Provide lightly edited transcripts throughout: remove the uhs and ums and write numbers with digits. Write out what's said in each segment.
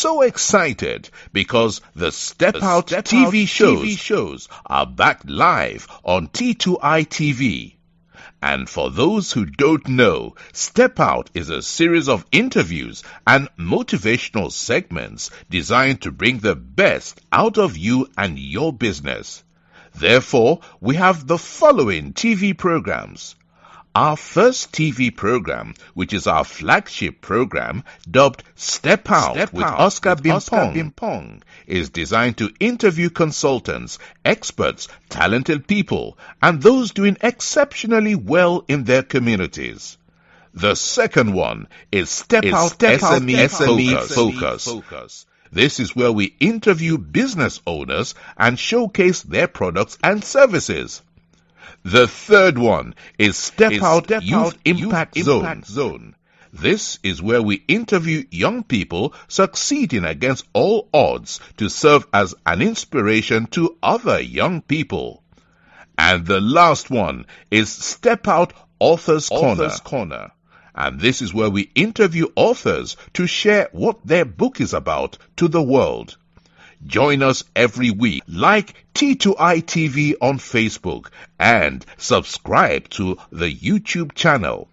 so excited because the Step Out TV shows are back live on T2I TV. And for those who don't know, Step Out is a series of interviews and motivational segments designed to bring the best out of you and your business. Therefore, we have the following TV programs. Our first TV program, which is our flagship program, dubbed Step Out with Oscar Bimpong, is designed to interview consultants, experts, talented people, and those doing exceptionally well in their communities. The second one is Step Out SME Focus. This is where we interview business owners and showcase their products and services. The third one is Step Out Youth Impact Zone. This is where we interview young people succeeding against all odds to serve as an inspiration to other young people. And the last one is Step Out Authors Corner. And this is where we interview authors to share what their book is about to the world. Join us every week, like T2I TV on Facebook, and subscribe to the YouTube channel.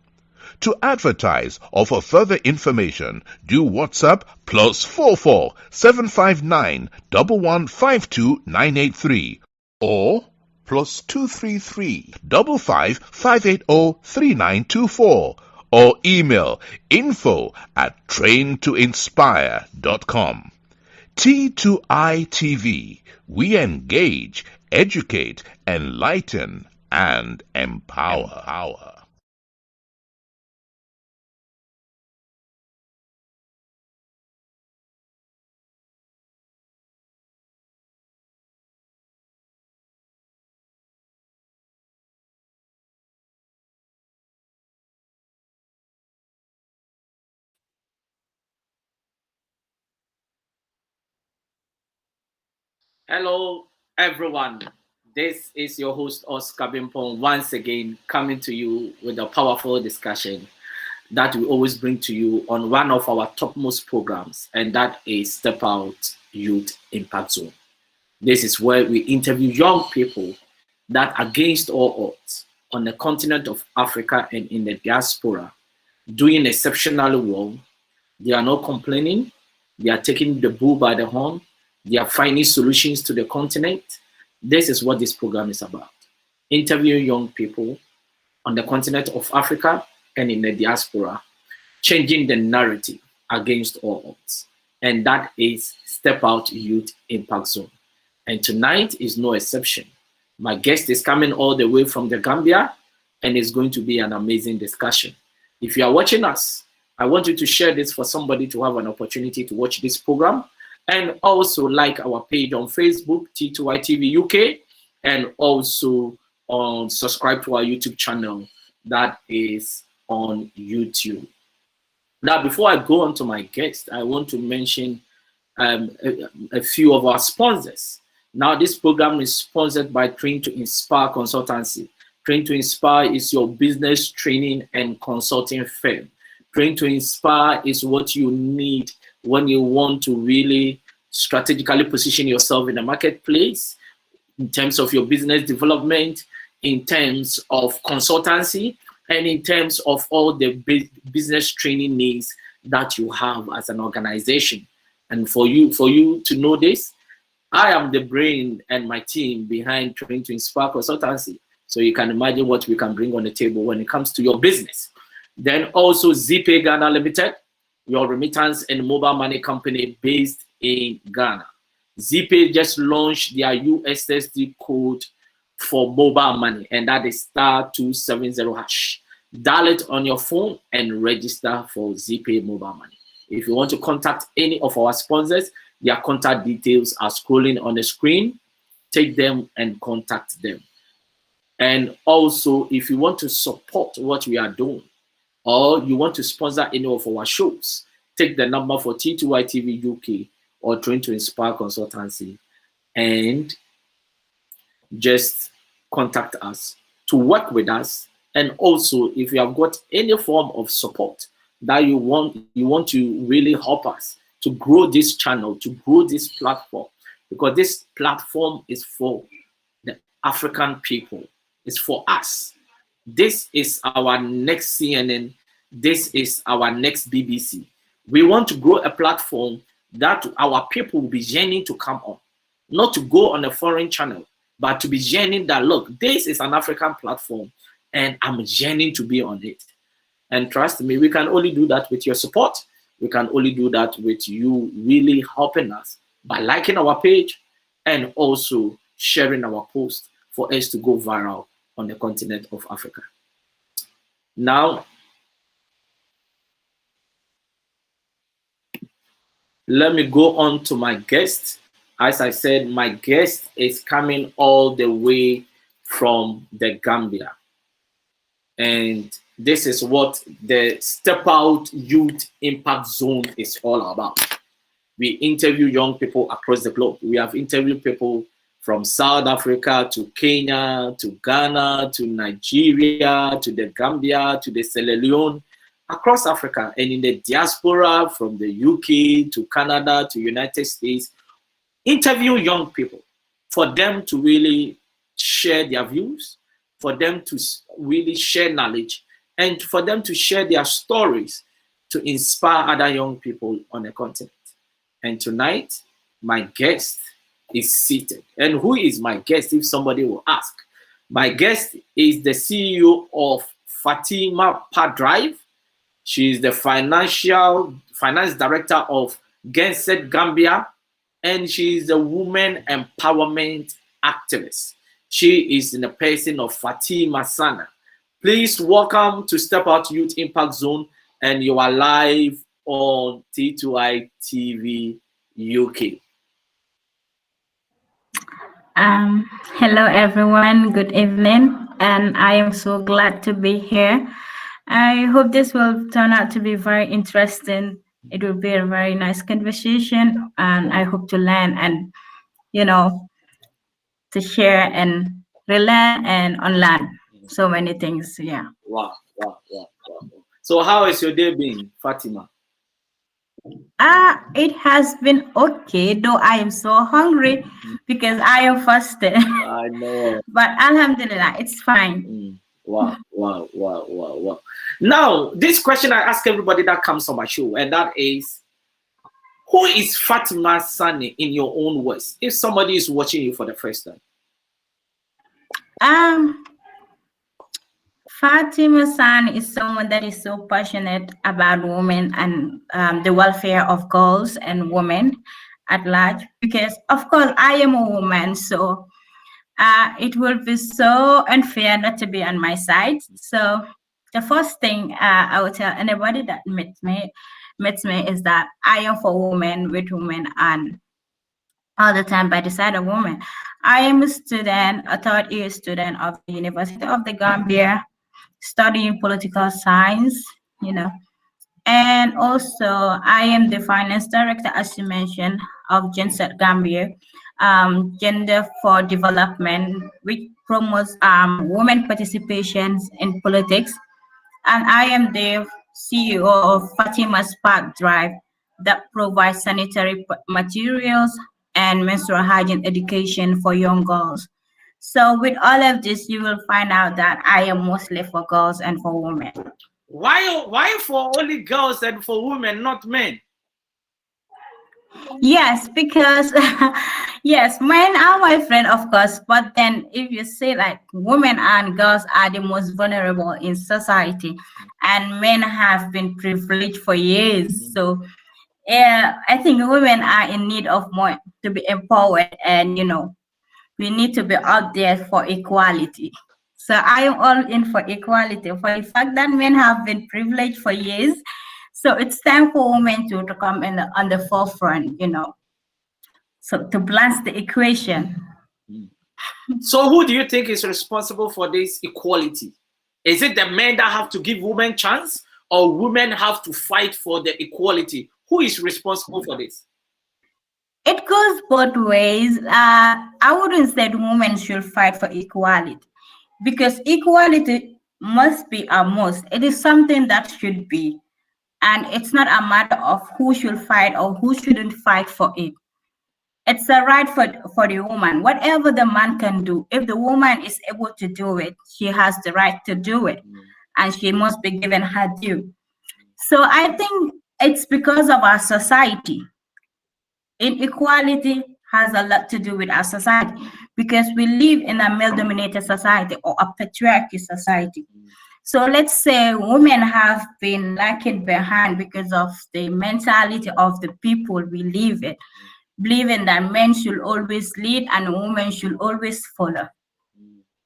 To advertise or for further information, do WhatsApp +44 759 1152 983 or +233 55 580 3924 or email info@traintoinspire.com. T2I TV, we engage, educate, enlighten, and empower. Hello, everyone. This is your host, Oscar Bimpong, once again coming to you with a powerful discussion that we always bring to you on one of our topmost programs, and that is Step Out Youth Impact Zone. This is where we interview young people that, against all odds, on the continent of Africa and in the diaspora, doing exceptionally well. They are not complaining. They are taking the bull by the horn. They are finding solutions to the continent. This is what this program is about. Interviewing young people on the continent of Africa and in the diaspora, changing the narrative against all odds. And that is Step Out Youth Impact Zone. And tonight is no exception. My guest is coming all the way from the Gambia, and it's going to be an amazing discussion. If you are watching us, I want you to share this for somebody to have an opportunity to watch this program. And also like our page on Facebook, T2I TV UK, and also subscribe to our YouTube channel that is on YouTube. Now, before I go on to my guest, I want to mention a few of our sponsors. Now, this program is sponsored by Train to Inspire Consultancy. Train to Inspire is your business training and consulting firm. Train to Inspire is what you need when you want to really strategically position yourself in the marketplace, in terms of your business development, in terms of consultancy, and in terms of all the business training needs that you have as an organization. And for you to know this, I am the brain and my team behind Train to Inspire Consultancy. So you can imagine what we can bring on the table when it comes to your business. Then also ZPay Ghana Limited, your remittance and mobile money company based in Ghana. ZPay just launched their USSD code for mobile money, and that is *270#. Dial it on your phone and register for ZPay mobile money. If you want to contact any of our sponsors, their contact details are scrolling on the screen. Take them and contact them. And also, if you want to support what we are doing, or you want to sponsor any of our shows, take the number for T2I TV UK or Train to Inspire Consultancy and just contact us to work with us. And also, if you have got any form of support that you want to really help us to grow this channel, to grow this platform, because this platform is for the African people. It's for us. This is our next CNN. This is our next BBC. We want to grow a platform that our people will be yearning to come on, not to go on a foreign channel, but to be yearning that, look, this is an African platform and I'm yearning to be on it. And trust me, we can only do that with your support. We can only do that with you really helping us by liking our page and also sharing our post for us to go viral on the continent of Africa. Now, let me go on to my guest. As I said, my guest is coming all the way from the Gambia. And this is what the Step Out Youth Impact Zone is all about. We interview young people across the globe. We have interviewed people from South Africa to Kenya, to Ghana, to Nigeria, to the Gambia, to the Sierra Leone, across Africa, and in the diaspora from the UK to Canada to United States. Interview young people for them to really share their views, for them to really share knowledge, and for them to share their stories to inspire other young people on the continent. And tonight, my guest is seated. And who is my guest, if somebody will ask? My guest is the CEO of Fateemah Drive. She is the finance director of Genset Gambia, and she is a woman empowerment activist. She is in the person of Fateemah Sanneh. Please welcome to Step Out Youth Impact Zone, and you are live on T2I TV UK. Hello everyone, good evening, and I am so glad to be here. I hope this will turn out to be very interesting. It will be a very nice conversation, and I hope to learn and, to share and relearn and unlearn so many things. Yeah. Wow. So how has your day been, Fateemah? It has been okay, though I am so hungry because I am fasting. I know. But alhamdulillah, it's fine. Wow. Now, this question I ask everybody that comes on my show, and that is, who is Fateemah Sanneh in your own words? If somebody is watching you for the first time. Fateemah Sanneh is someone that is so passionate about women and the welfare of girls and women at large, because of course I am a woman, so it will be so unfair not to be on my side. So the first thing I would tell anybody that meets me is that I am for women, with women, and all the time by the side of women. I am a student, a third year student of the University of the Gambia, studying political science, and also I am the finance director, as you mentioned, of Genset Gambia, Gender for Development, which promotes women participation in politics. And I am the CEO of Fateemah Drive, that provides sanitary materials and menstrual hygiene education for young girls. So with all of this, you will find out that I am mostly for girls and for women. Why for only girls and for women, not men? Yes, because yes, men are my friend, of course. But then if you say like women and girls are the most vulnerable in society, and men have been privileged for years. So yeah, I think women are in need of more to be empowered, and we need to be out there for equality. So I am all in for equality, for the fact that men have been privileged for years. So it's time for women to come on the forefront, so to balance the equation. So who do you think is responsible for this equality? Is it the men that have to give women chance, or women have to fight for the equality? Who is responsible for this? It goes both ways. I wouldn't say women should fight for equality, because equality must be a must. It is something that should be. And it's not a matter of who should fight or who shouldn't fight for it. It's a right for the woman. Whatever the man can do, if the woman is able to do it, she has the right to do it, and she must be given her due. So I think it's because of our society. Inequality has a lot to do with our society because we live in a male-dominated society or a patriarchy society. So let's say women have been lacking behind because of the mentality of the people we live in, believing that men should always lead and women should always follow.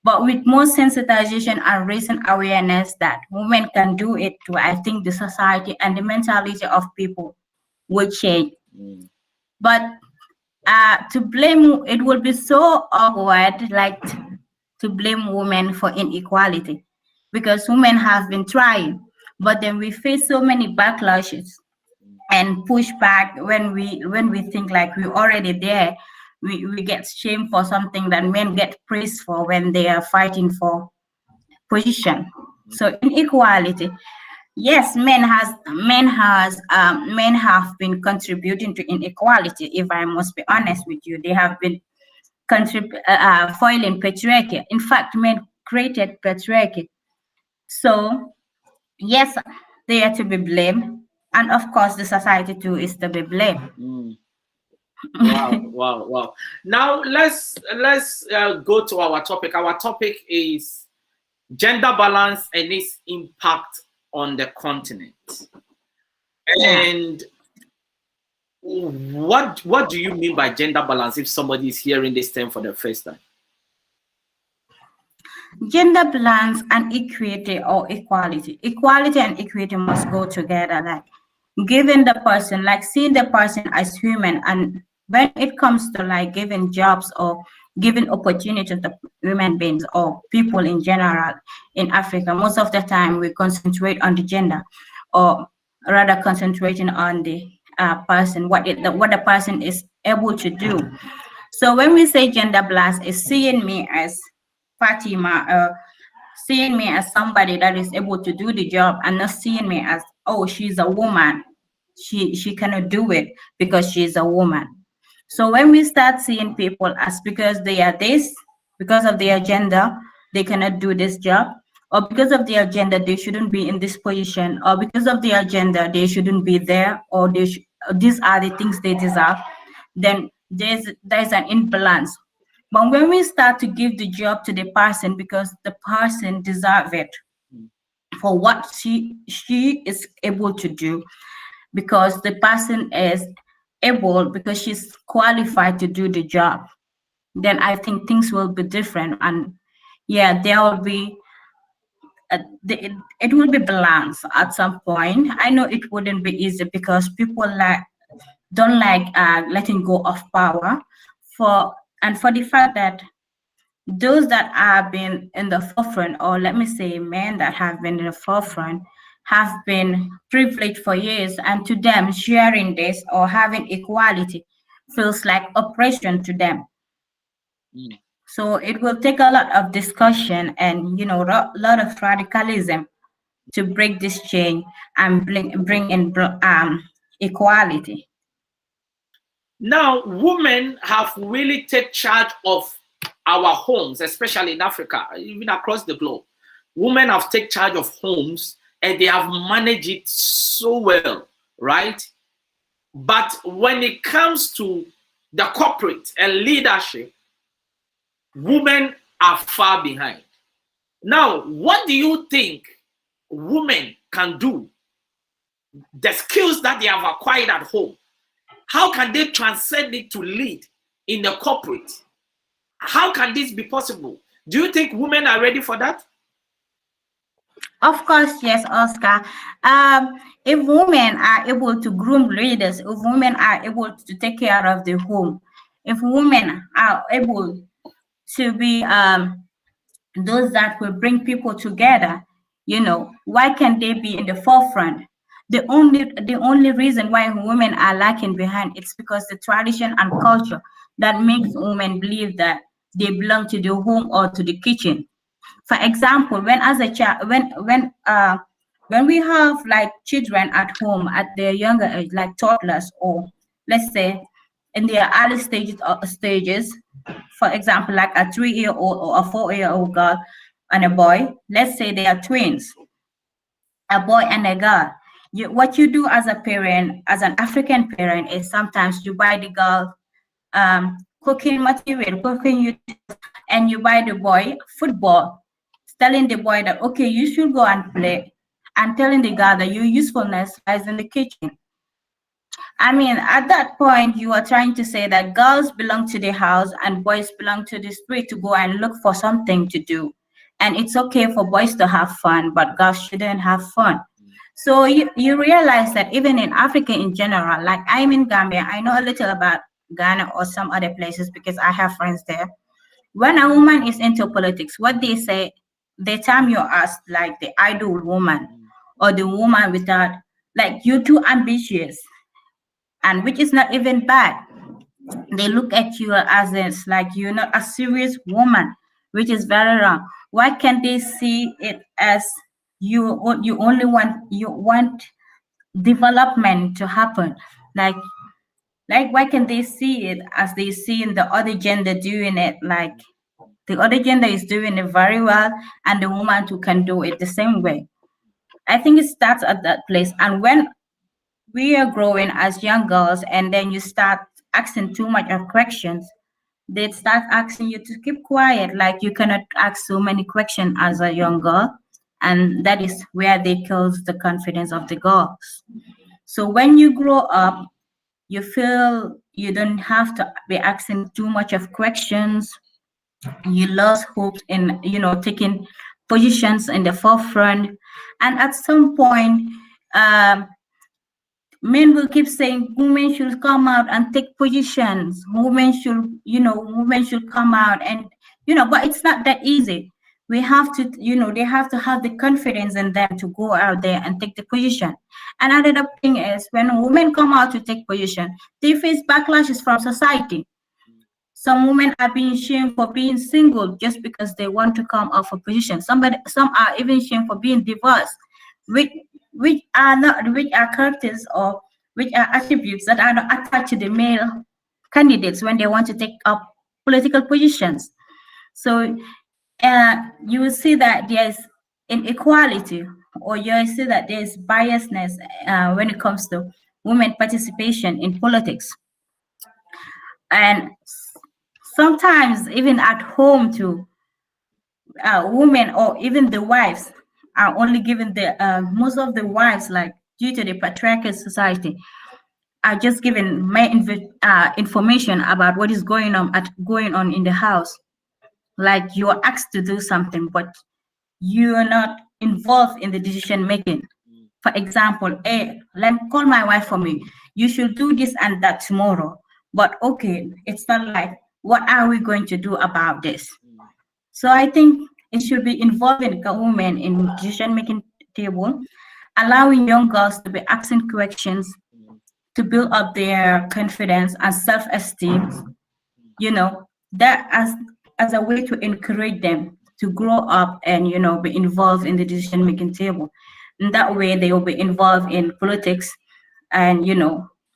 But with more sensitization and raising awareness that women can do it too, I think the society and the mentality of people will change. But to blame, it will be so awkward, like to blame women for inequality, because women have been trying, but then we face so many backlashes and pushback when we think like we're already there. We get shamed for something that men get praised for when they are fighting for position. So inequality, yes, men have been contributing to inequality. If I must be honest with you, they have been foiling patriarchy. In fact, men created patriarchy. So yes, they are to be blamed, and of course, the society too is to be blamed. Wow. Now let's go to our topic. Our topic is gender balance and its impact on the continent. And what do you mean by gender balance if somebody is hearing this term for the first time? Gender balance and equity or equality. Equality and equity must go together, like giving the person, like seeing the person as human. And when it comes to like giving jobs or giving opportunity to human beings or people in general in Africa, most of the time we concentrate on the gender, or rather concentrating on the person, what the person is able to do. So when we say gender balance, is seeing me as Fateemah, seeing me as somebody that is able to do the job, and not seeing me as, oh, she's a woman, she cannot do it because she's a woman. So when we start seeing people as because they are this, because of their gender, they cannot do this job, or because of their gender, they shouldn't be in this position, or because of their gender, they shouldn't be there, or these are the things they deserve, then there's an imbalance. But when we start to give the job to the person because the person deserves it for what she is able to do, because the person is able, because she's qualified to do the job, then I think things will be different. And yeah, there will be it will be balanced at some point. I know it wouldn't be easy because people don't like letting go of power, for the fact that those that have been in the forefront, or let me say men that have been in the forefront, have been privileged for years, and to them sharing this or having equality feels like oppression to them. So it will take a lot of discussion and a lot of radicalism to break this chain and bring in equality. Now, women have really taken charge of our homes, especially in Africa, even across the globe. Women have taken charge of homes and they have managed it so well, right? But when it comes to the corporate and leadership, women are far behind. Now, what do you think women can do? The skills that they have acquired at home, how can they transcend it to lead in the corporate? How can this be possible? Do you think women are ready for that? Of course, yes, Oscar. If women are able to groom leaders, if women are able to take care of the home, if women are able to be those that will bring people together, why can't they be in the forefront? The only reason why women are lacking behind, it's because the tradition and culture that makes women believe that they belong to the home or to the kitchen. For example, when as a child, when When we have like children at home at their younger age, like toddlers, or let's say in their early stages, for example, like a 3-year-old or a 4-year-old girl and a boy, let's say they are twins, a boy and a girl. What you do as a parent, as an African parent, is sometimes you buy the girl cooking material, cooking utensils, and you buy the boy football, telling the boy that, okay, you should go and play, and telling the girl that your usefulness lies in the kitchen. I mean, at that point, you are trying to say that girls belong to the house and boys belong to the street to go and look for something to do. And it's okay for boys to have fun, but girls shouldn't have fun. So you realize that even in Africa in general, like I'm in Gambia, I know a little about Ghana or some other places because I have friends there. When a woman is into politics, what they say, they term you as like the idle woman or the woman without, like you're too ambitious, and which is not even bad. They look at you as it's like you're not a serious woman, which is very wrong. Why can't they see it as you only want development to happen? Like why can't they see it as they see in the other gender doing it? Like the other gender is doing it very well, and the woman too can do it the same way. I think it starts at that place. And when we are growing as young girls and then you start asking too much of questions, they start asking you to keep quiet, like you cannot ask so many questions as a young girl, and that is where they kills the confidence of the girls. So when you grow up, you feel you don't have to be asking too much of questions. You lost hope in taking positions in the forefront, and at some point, um, men will keep saying women should come out and take positions. Women should come out, and but it's not that easy. We have to, they have to have the confidence in them to go out there and take the position. Another thing is when women come out to take position, they face backlashes from society. Some women are being shamed for being single just because they want to come out for position. Some are even shamed for being divorced, which which are characters or which are attributes that are not attached to the male candidates when they want to take up political positions. So you will see that there's inequality, or you will see that there's biasness when it comes to women participation in politics. And sometimes even at home too, women or even the wives are only given the most of the wives, like due to the patriarchal society, are just given information about what is going on in the house. Like you are asked to do something, but you are not involved in the decision making. For example, hey, let me call my wife for me. You should do this and that tomorrow. But okay, it's not like, what are we going to do about this? So I think it should be involving women in decision-making table, allowing young girls to be asking questions to build up their confidence and self-esteem. That as a way to encourage them to grow up and be involved in the decision-making table. In that way, they will be involved in politics, and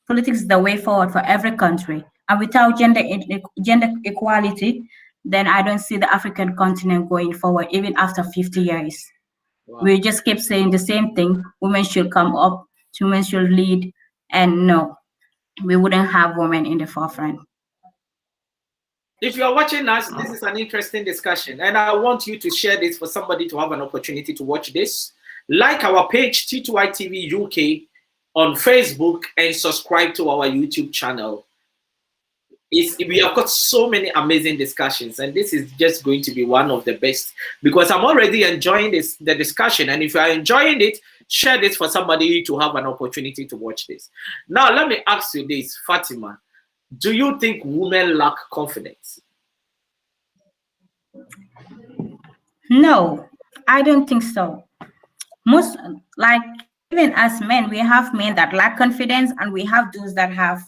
politics is the way forward for every country. And without gender equality, then I don't see the African continent going forward even after 50 years. Wow. We just keep saying the same thing. Women should come up, women should lead, and no, we wouldn't have women in the forefront. If you are watching us, this is an interesting discussion, and I want you to share this for somebody to have an opportunity to watch this. Like our page, T2I TV UK, on Facebook, and subscribe to our YouTube channel. We have got so many amazing discussions, and this is just going to be one of the best, because I'm already enjoying the discussion. And if you are enjoying it, share this for somebody to have an opportunity to watch this. Now, let me ask you this, Fateemah. Do you think women lack confidence? No, I don't think so. Most, like, even as men, we have men that lack confidence, and we have those that have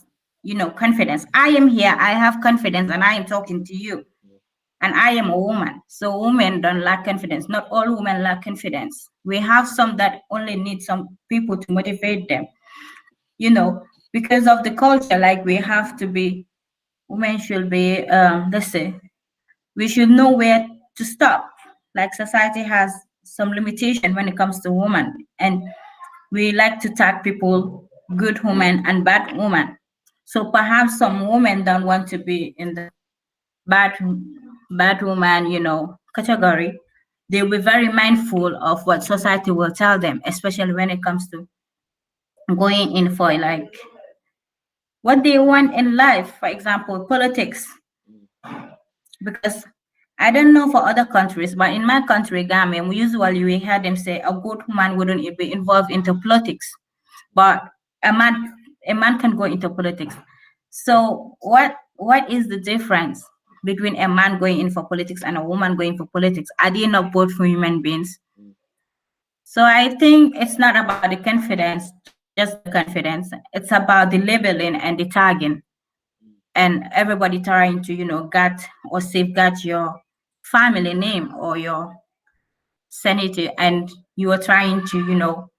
confidence. I am here, I have confidence, and I am talking to you. and I am a woman. So women don't lack confidence. Not all women lack confidence. We have some that only need some people to motivate them, because of the culture, like we have to be, women should be, let's say, we should know where to stop. Like society has some limitation when it comes to women, and we like to tag people good woman and bad woman. So perhaps some women don't want to be in the bad bad woman, category. They'll be very mindful of what society will tell them, especially when it comes to going in for like what they want in life, for example, politics. Because I don't know for other countries, but in my country, Ghana, we hear them say a good woman wouldn't be involved into politics, but a man a man can go into politics. So what is the difference between a man going in for politics and a woman going for politics? Are they not both human beings? So I think it's not about the confidence, just the confidence. It's about the labeling and the tagging, and everybody trying to, guard or safeguard your family name or your sanity, and you are trying to,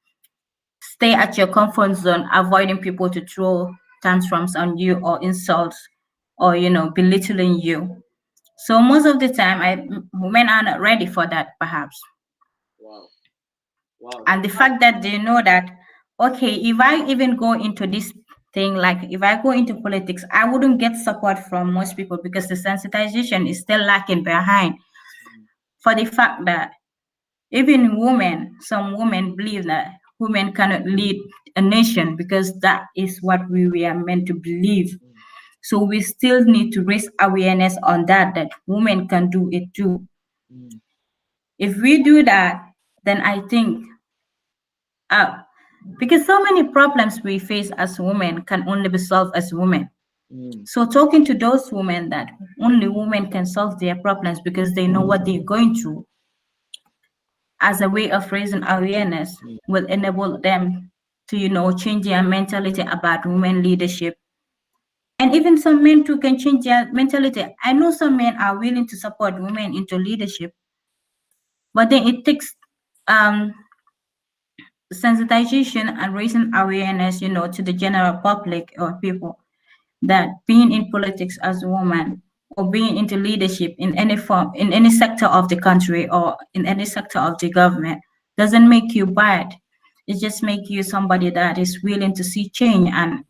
stay at your comfort zone, avoiding people to throw tantrums on you or insults or, belittling you. So most of the time, women are not ready for that, perhaps. Wow. Wow. And the fact that they know that, okay, if I even go into this thing, like if I go into politics, I wouldn't get support from most people because the sensitization is still lacking behind. For the fact that even women, some women believe that women cannot lead a nation because that is what we were meant to believe. So we still need to raise awareness on that women can do it too. If we do that, then I think, because so many problems we face as women can only be solved as women. So talking to those women that only women can solve their problems because they know what they're going through, as a way of raising awareness, will enable them to, change their mentality about women leadership. And even some men too can change their mentality. I know some men are willing to support women into leadership, but then it takes sensitization and raising awareness, to the general public or people that being in politics as a woman or being into leadership in any form, in any sector of the country or in any sector of the government doesn't make you bad. It just makes you somebody that is willing to see change and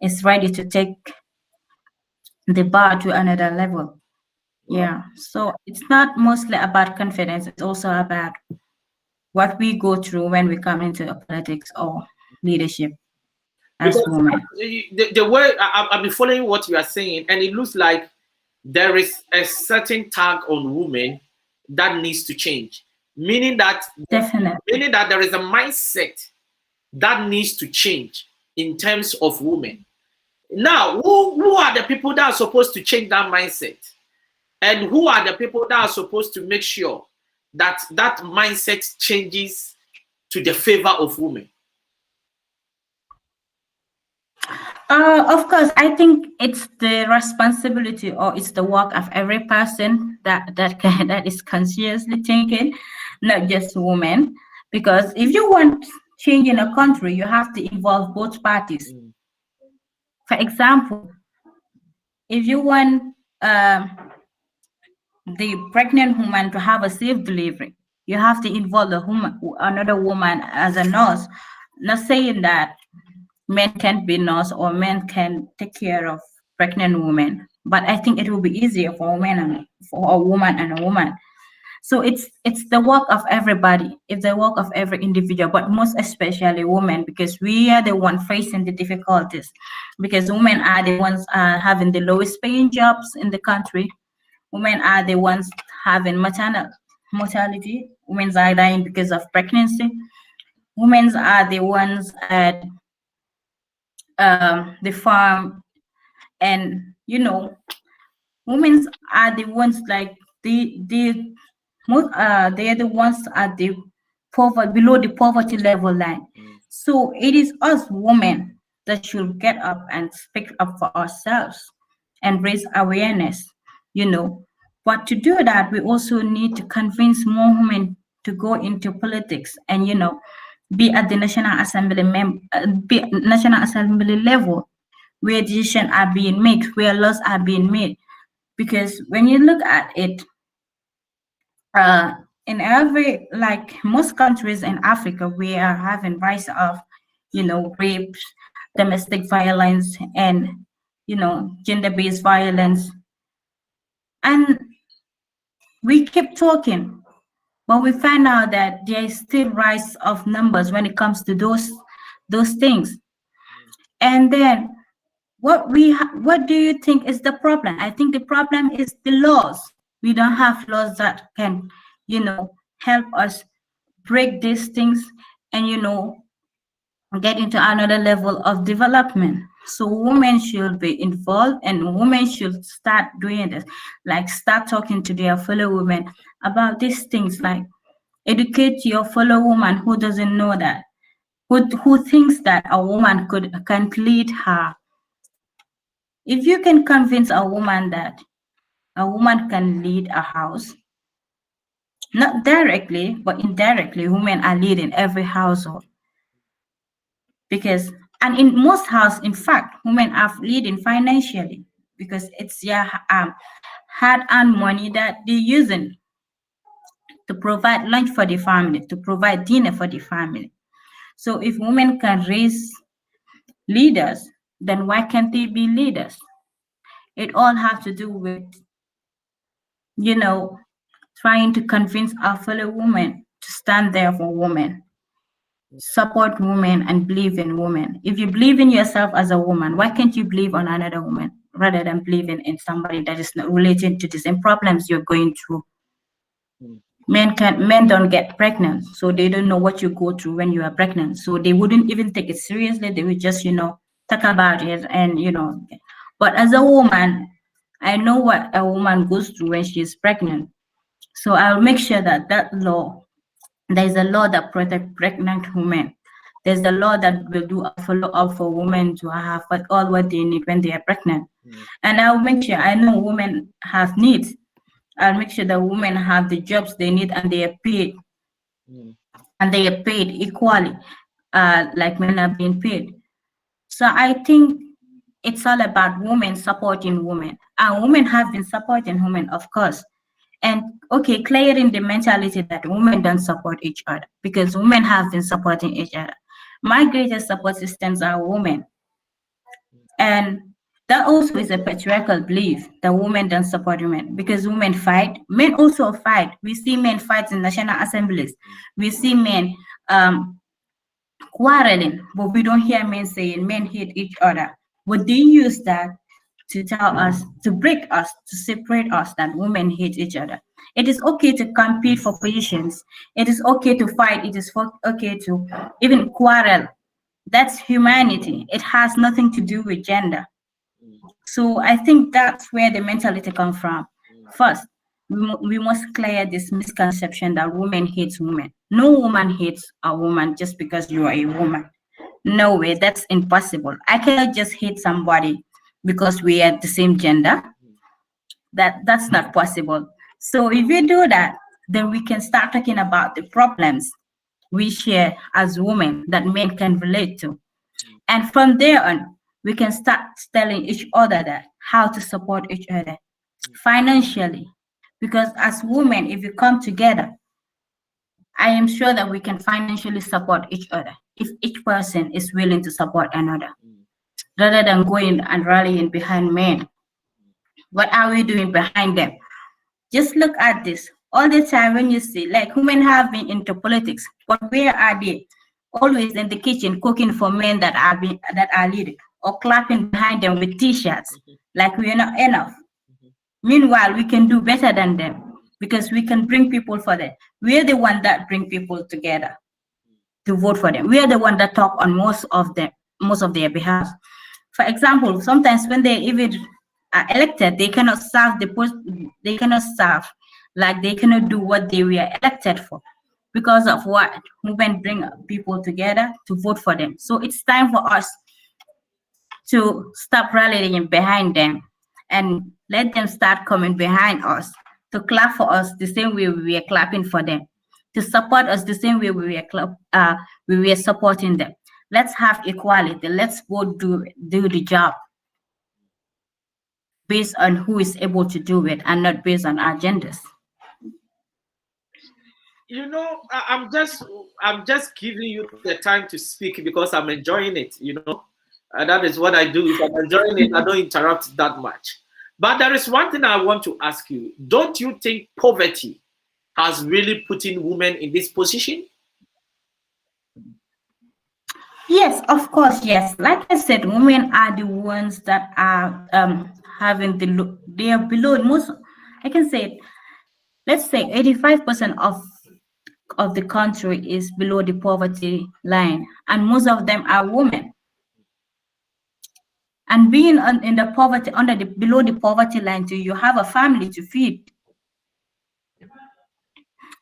is ready to take the bar to another level. Yeah. So it's not mostly about confidence, it's also about what we go through when we come into politics or leadership as Because women. the way I've been following what you are saying, and it looks like there is a certain tag on women that needs to change. Meaning that Definitely. there is a mindset that needs to change in terms of women. Now, who are the people that are supposed to change that mindset? And who are the people that are supposed to make sure that that mindset changes to the favor of women? Of course, I think it's the responsibility or it's the work of every person that is consciously thinking, not just women. Because if you want change in a country, you have to involve both parties. For example, if you want the pregnant woman to have a safe delivery, you have to involve another woman as a nurse. Not saying that men can't be nurse or men can take care of pregnant women, but I think it will be easier for a woman and a woman. So it's the work of everybody. It's the work of every individual, but most especially women, because we are the one facing the difficulties. Because women are the ones having the lowest paying jobs in the country. Women are the ones having maternal mortality. Women are dying because of pregnancy. Women are the ones at the farm, and women are the ones like they're the ones at the below the poverty level line. So it is us women that should get up and speak up for ourselves and raise awareness, But to do that, we also need to convince more women to go into politics and, be at the National Assembly National Assembly level, where decisions are being made, where laws are being made. Because when you look at it, in every, like most countries in Africa, we are having rise of, rapes, domestic violence, and gender-based violence, and we keep talking, but we find out that there is still rise of numbers when it comes to those things. And then what do you think is the problem? I think the problem is the laws. We don't have laws that can, help us break these things and, get into another level of development. So women should be involved, and women should start doing this, like start talking to their fellow women about these things, like educate your fellow woman who doesn't know that, who thinks that a woman can lead her. If you can convince a woman that a woman can lead a house, not directly, but indirectly, women are leading every household. Because, and in most houses, in fact, women are leading financially, because it's their hard-earned money that they're using to provide lunch for the family, to provide dinner for the family. So if women can raise leaders, then why can't they be leaders? It all has to do with, trying to convince our fellow women to stand there for women, support women, and believe in women. If you believe in yourself as a woman, why can't you believe on another woman rather than believing in somebody that is not related to the same problems you're going through? Men don't get pregnant, so they don't know what you go through when you are pregnant. So they wouldn't even take it seriously. They would just, talk about it and, But as a woman, I know what a woman goes through when she is pregnant. So I'll make sure that there's a law that protects pregnant women. There's a law that will do a follow-up for women to have all what they need when they are pregnant. And I'll make sure, I know women have needs. I'll make sure that women have the jobs they need and they are paid. And they are paid equally, like men are being paid. So I think it's all about women supporting women. And women have been supporting women, of course. And okay, clearing the mentality that women don't support each other, because women have been supporting each other. My greatest support systems are women. And that also is a patriarchal belief that women don't support women, because women fight. Men also fight. We see men fight in national assemblies. We see men quarreling, but we don't hear men saying men hate each other. But they use that to tell us, to break us, to separate us, that women hate each other. It is okay to compete for positions. It is okay to fight. It is okay to even quarrel. That's humanity. It has nothing to do with gender. So I think that's where the mentality comes from. First, we must clear this misconception that women hate women. No woman hates a woman just because you are a woman. No way, that's impossible. I cannot just hate somebody because we are the same gender. That's not possible. So if we do that, then we can start talking about the problems we share as women that men can relate to. And from there on, we can start telling each other that how to support each other financially. Because as women, if we come together, I am sure that we can financially support each other if each person is willing to support another, rather than going and rallying behind men. What are we doing behind them? Just look at this. All the time when you see, like, women have been into politics, but where are they? Always in the kitchen cooking for men that are leading, or clapping behind them with t-shirts, like we are not enough. Meanwhile, we can do better than them, because we can bring people for them. We are the one that bring people together to vote for them. We are the one that talk on most of their behalf. For example, sometimes when they even are elected, they cannot serve they cannot serve, like they cannot do what they were elected for, because of what? Women bring people together to vote for them. So it's time for us to stop rallying behind them and let them start coming behind us. to clap for us the same way we were clapping for them, to support us the same way we were supporting them. Let's have equality. Let's both do the job based on who is able to do it and not based on our genders. You know, I'm just giving you the time to speak because I'm enjoying it. You know, that is what I do. If I'm enjoying it, I don't interrupt that much. But there is one thing I want to ask you. Don't you think poverty has really put in women in this position? Yes, of course, yes. Like I said, women are the ones that are having they are below most. I can say, let's say 85% of the country is below the poverty line, and most of them are women. And being in the poverty, below the poverty line too, you have a family to feed.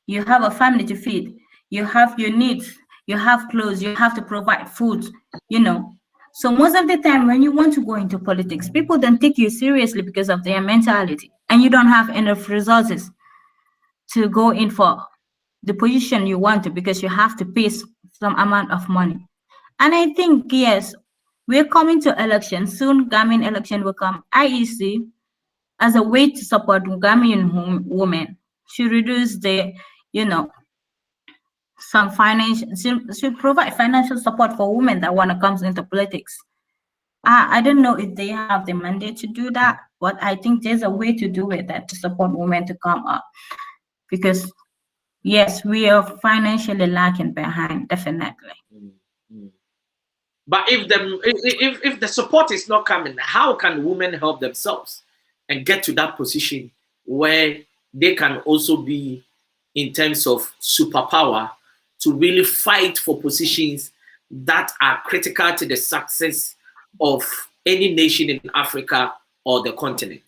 You have a family to feed. You have your needs. You have clothes. You have to provide food. You know. So most of the time, when you want to go into politics, people don't take you seriously because of their mentality, and you don't have enough resources to go in for the position you want to, because you have to pay some amount of money. And I think, yes, we're coming to election soon. Gambian election will come. IEC, as a way to support Gambian women, should reduce the, some financial, should provide financial support for women that want to come into politics. I don't know if they have the mandate to do that, but I think there's a way to do it, that to support women to come up, because yes, we are financially lacking behind, definitely. But if the support is not coming, how can women help themselves and get to that position where they can also be, in terms of superpower, to really fight for positions that are critical to the success of any nation in Africa or the continent?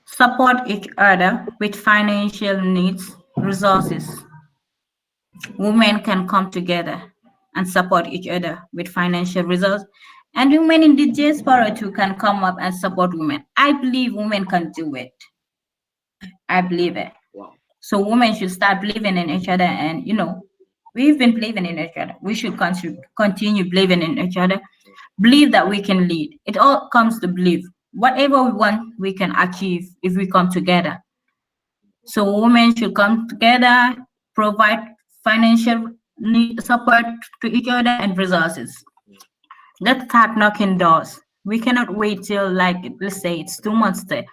Support each other with financial needs, resources. Women can come together and support each other with financial resources. And women in the diaspora too can come up and support women. I believe women can do it. I believe it. Wow. So women should start believing in each other, and we've been believing in each other. We should continue believing in each other. Believe that we can lead. It all comes to believe. Whatever we want, we can achieve if we come together. So women should come together, provide financial support to each other and resources. Let's start knocking doors. We cannot wait till, like, let's say it's 2 months the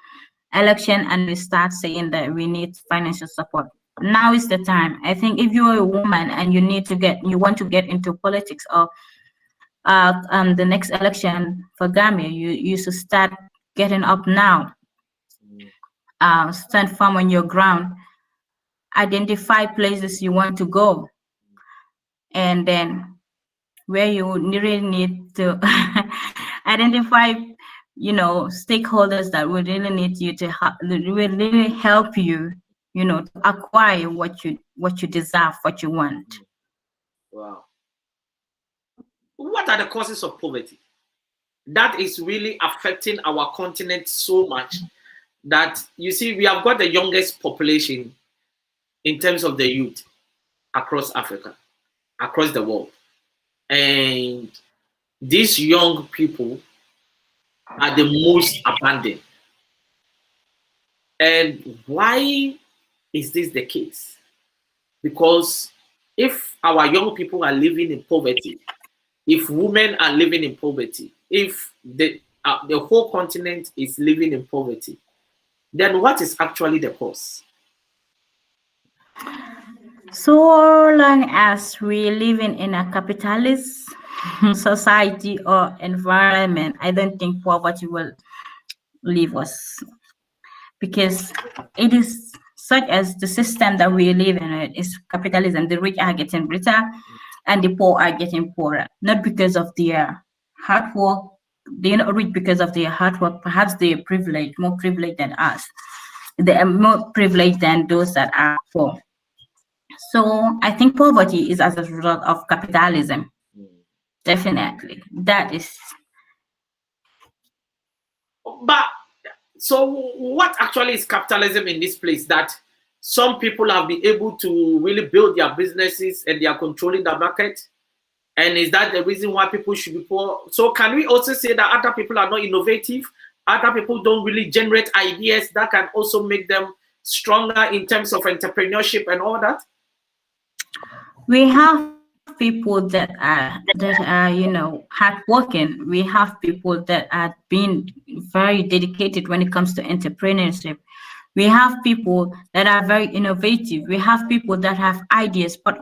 election and we start saying that we need financial support. Now is the time. I think if you're a woman and you want to get into politics, or the next election for Gambia, you should start getting up now. Stand firm on your ground. Identify places you want to go, and then where you really need to identify, stakeholders that would really need you to will really help you, to acquire what you deserve, what you want. Wow. What are the causes of poverty that is really affecting our continent so much that, you see, we have got the youngest population in terms of the youth across Africa, across the world, and these young people are the most abandoned. And why is this the case? Because if our young people are living in poverty, if women are living in poverty, if the whole continent is living in poverty, then what is actually the cause? So long as we're living in a capitalist society or environment, I don't think poverty will leave us, because it is such as the system that we live in. It is capitalism. The rich are getting richer and the poor are getting poorer, not because of their hard work. They're not rich because of their hard work. Perhaps they're privileged, more privileged than us. They are more privileged than those that are poor. So I think poverty is as a result of capitalism. Definitely. That is. But So what actually is capitalism in this place, that some people have been able to really build their businesses and they are controlling the market? And is that the reason why people should be poor? So can we also say that other people are not innovative? Other people don't really generate ideas that can also make them stronger in terms of entrepreneurship and all that? We have people that are you know, hardworking. We have people that are being very dedicated when it comes to entrepreneurship. We have people that are very innovative. We have people that have ideas, but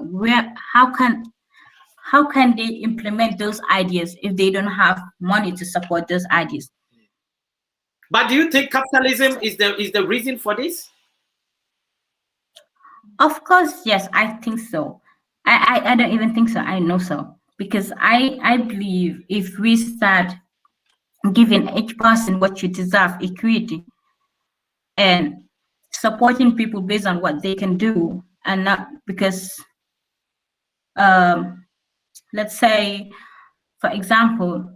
how can they implement those ideas if they don't have money to support those ideas? But do you think capitalism is the reason for this? Of course, yes, I think so. I don't even think so. I know so, because I believe if we start giving each person what you deserve, equity, and supporting people based on what they can do, and not because let's say, for example,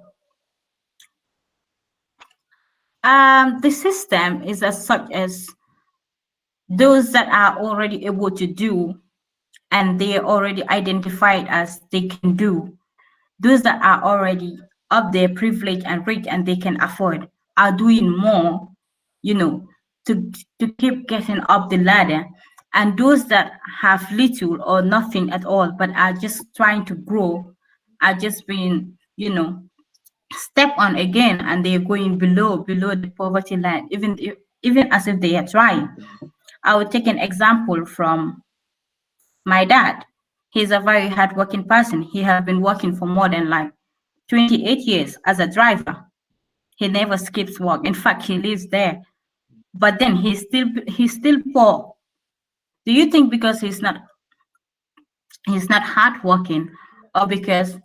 the system is as such as those that are already able to do, and they are already identified as they can do, those that are already up there, privileged and rich, and they can afford, are doing more, you know, to keep getting up the ladder. And those that have little or nothing at all, but are just trying to grow, are just being, you know, step on again, and they're going below the poverty line, even as if they are trying. I would take an example from my dad. He's a very hardworking person. He has been working for more than like 28 years as a driver. He never skips work. In fact, he lives there. But then he's still poor. Do you think because he's not hardworking, or because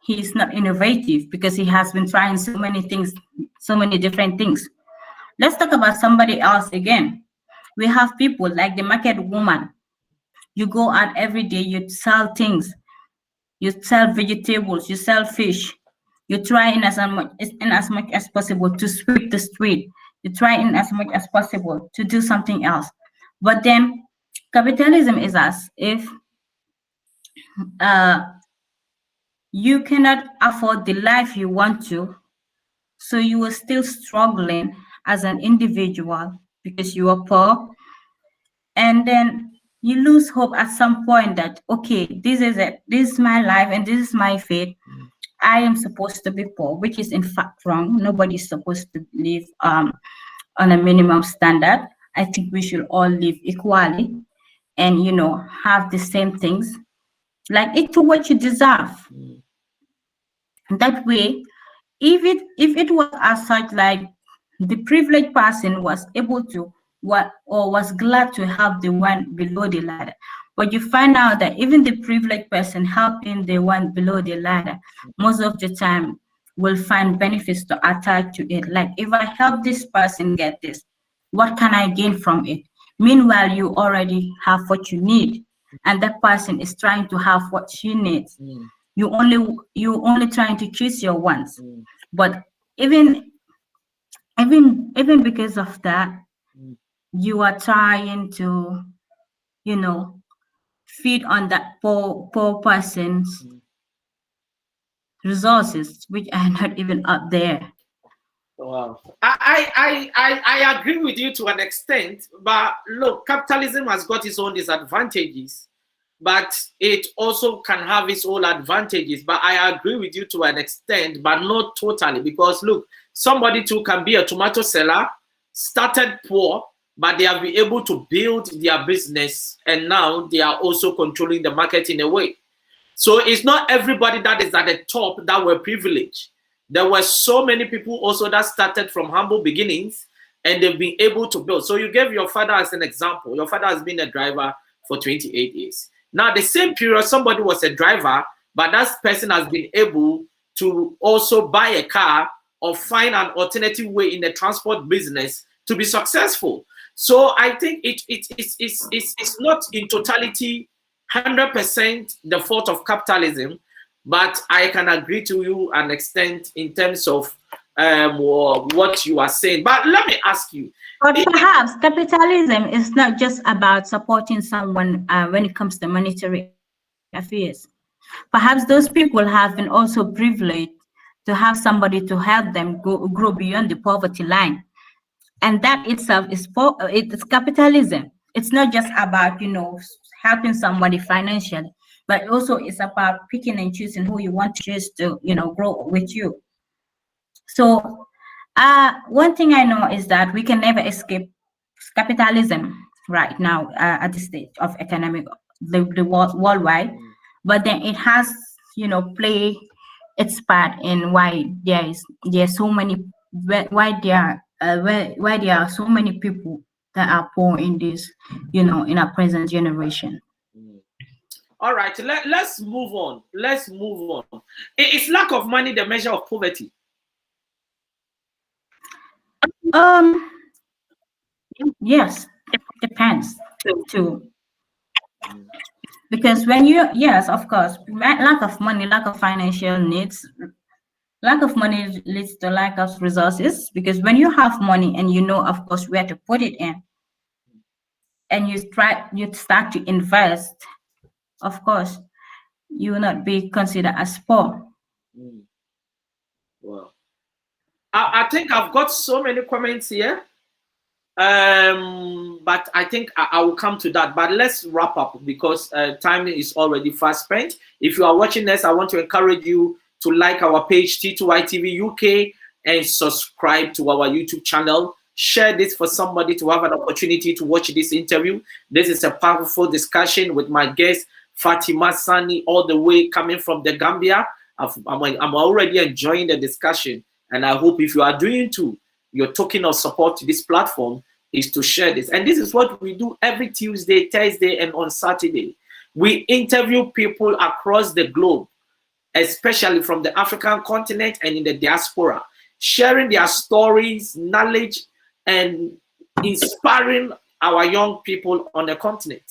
he's not innovative, because he has been trying so many things, so many different things? Let's talk about somebody else again. We have people like the market woman. You go out every day, you sell things, you sell vegetables, you sell fish. You try in as much as possible to sweep the street. You try in as much as possible to do something else. But then capitalism is as if you cannot afford the life you want to, so you are still struggling as an individual because you are poor, and then you lose hope at some point that, okay, this is it, this is my life and this is my fate. I am supposed to be poor, which is in fact wrong. Nobody's supposed to live on a minimum standard. I think we should all live equally and, you know, have the same things, like eat to what you deserve. That way, if it was as such, like the privileged person was able to was glad to help the one below the ladder, but you find out that even the privileged person helping the one below the ladder, most of the time will find benefits to attach to it. Like, if I help this person get this, what can I gain from it? Meanwhile, you already have what you need, and that person is trying to have what she needs. You only trying to choose your wants. But even because of that, you are trying to, you know, feed on that poor person's resources, which are not even up there. Wow. I agree with you to an extent, but look, capitalism has got its own disadvantages, but it also can have its own advantages. But I agree with you to an extent, but not totally, because look, somebody too can be a tomato seller, started poor, but they have been able to build their business, and now they are also controlling the market in a way. So it's not everybody that is at the top that were privileged. There were so many people also that started from humble beginnings, and they've been able to build. So you gave your father as an example. Your father has been a driver for 28 years. Now, the same period, somebody was a driver, but that person has been able to also buy a car or find an alternative way in the transport business to be successful. So I think it's not in totality 100% the fault of capitalism, but I can agree to you an extent in terms of or what you are saying. But let me ask you. But perhaps capitalism is not just about supporting someone when it comes to monetary affairs. Perhaps those people have been also privileged to have somebody to help them grow beyond the poverty line. And that itself is it's capitalism. It's not just about, helping somebody financially, but also it's about picking and choosing who you want to choose to, grow with you. So one thing I know is that we can never escape capitalism right now at the stage of economic, the worldwide, but then it has, play its part in why there's so many, why there are so many people that are poor in this, in our present generation. All right, let's move on. Let's move on. Is lack of money the measure of poverty? Yes, it depends too. Because when yes, of course, lack of money, lack of financial needs, lack of money leads to lack of resources. Because when you have money and of course, where to put it in, and you start to invest, of course, you will not be considered as poor. Wow. I think I've got so many comments here. But I think I will come to that. But let's wrap up because time is already fast spent. If you are watching this, I want to encourage you to like our page T2ITV UK and subscribe to our YouTube channel. Share this for somebody to have an opportunity to watch this interview. This is a powerful discussion with my guest Fateemah Sanneh, all the way coming from the Gambia. I'm already enjoying the discussion, and I hope if you are doing too, your token of support to this platform is to share this. And this is what we do every Tuesday, Thursday, and on Saturday. We interview people across the globe, especially from the African continent and in the diaspora, sharing their stories, knowledge, and inspiring our young people on the continent.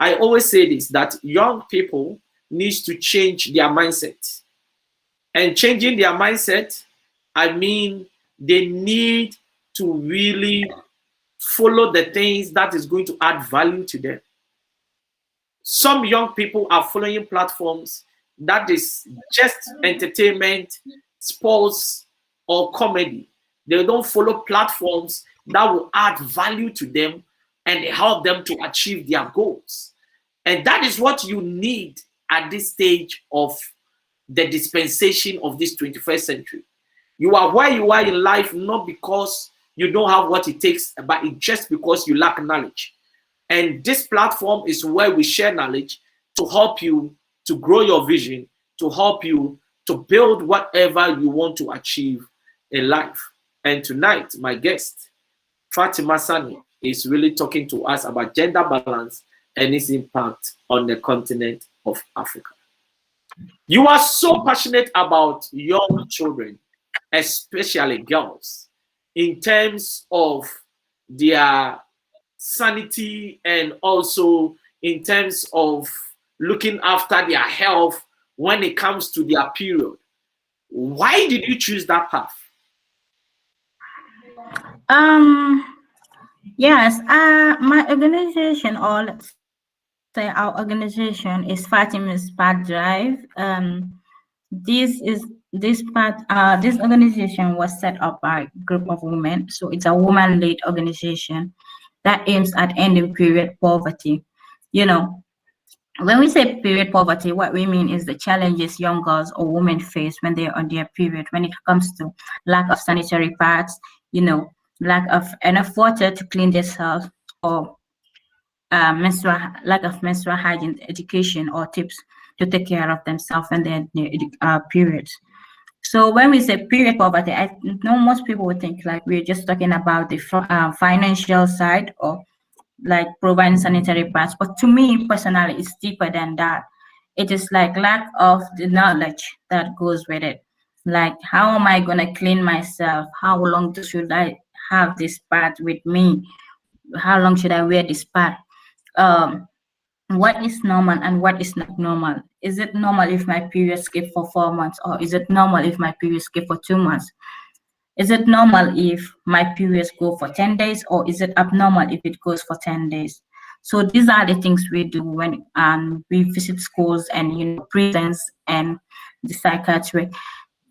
I always say this, that young people need to change their mindset. And changing their mindset, I mean, they need to really follow the things that is going to add value to them. Some young people are following platforms that is just entertainment, sports, or comedy. They don't follow platforms that will add value to them and help them to achieve their goals. And that is what you need at this stage of the dispensation of this 21st century. You are where you are in life, not because you don't have what it takes, but it's just because you lack knowledge. And this platform is where we share knowledge to help you to grow your vision, to help you to build whatever you want to achieve in life. And tonight, my guest, Fateemah Sanneh, is really talking to us about gender balance and its impact on the continent of Africa. You are so passionate about young children, especially girls, in terms of their sanity and also in terms of looking after their health when it comes to their period. Why did you choose that path? Yes, my organization, or let's say our organization, is Fateemah's Part Drive. This organization was set up by a group of women, so it's a woman-led organization that aims at ending period poverty. When we say period poverty, what we mean is the challenges young girls or women face when they're on their period, when it comes to lack of sanitary pads, lack of enough water to clean themselves, or lack of menstrual hygiene education or tips to take care of themselves and their periods. So when we say period poverty, I know most people would think like we're just talking about the financial side or like providing sanitary pads. But to me personally, it's deeper than that. It is like lack of the knowledge that goes with it. Like, how am I gonna clean myself? How long should I have this pad with me? How long should I wear this pad? What is normal and what is not normal? Is it normal if my period skip for 4 months, or is it normal if my period skip for 2 months? Is it normal if my periods go for 10 days, or is it abnormal if it goes for 10 days? So these are the things we do when we visit schools and prisons and the psychiatric,